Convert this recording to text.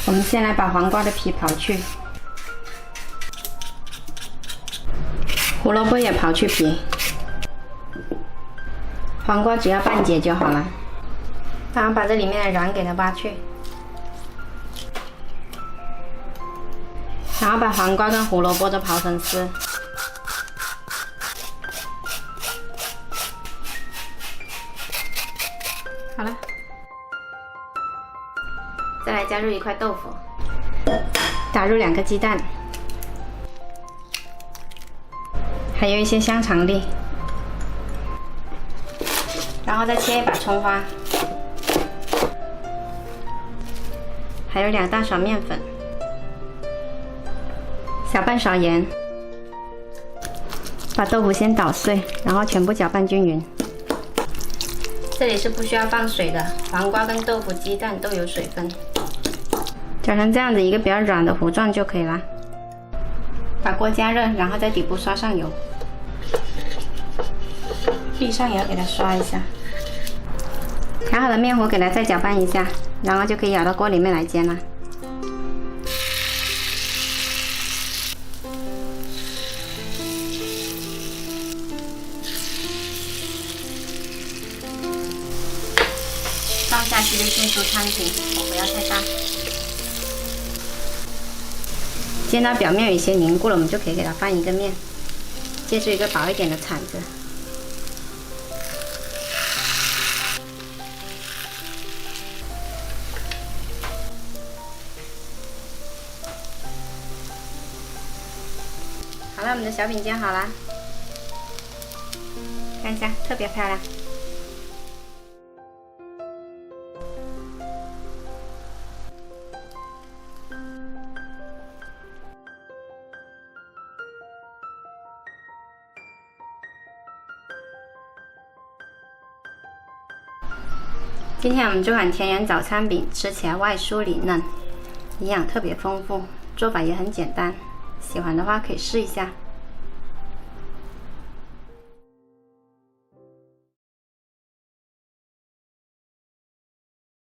我们先来把黄瓜的皮刨去，胡萝卜也刨去皮，黄瓜只要半截就好了。然后把这里面的瓤给它挖去，然后把黄瓜跟胡萝卜都刨成丝。好了，再来加入一块豆腐，打入2个鸡蛋，还有一些香肠粒，然后再切一把葱花，还有2大勺面粉，小半勺盐，把豆腐先捣碎，然后全部搅拌均匀。这里是不需要放水的，黄瓜跟豆腐、鸡蛋都有水分，搅成这样子一个比较软的糊状就可以啦。把锅加热，然后在底部刷上油，地上也要给它刷一下。调好的面糊给它再搅拌一下，然后就可以舀到锅里面来煎了。放下去就迅速摊平，火不要太大。煎到表面有一些凝固了，我们就可以给它翻一个面，借助一个薄一点的铲子。好了，我们的小饼煎好啦，看一下，特别漂亮。今天我们这款田园早餐饼吃起来外酥里嫩，营养特别丰富，做法也很简单，喜欢的话可以试一下。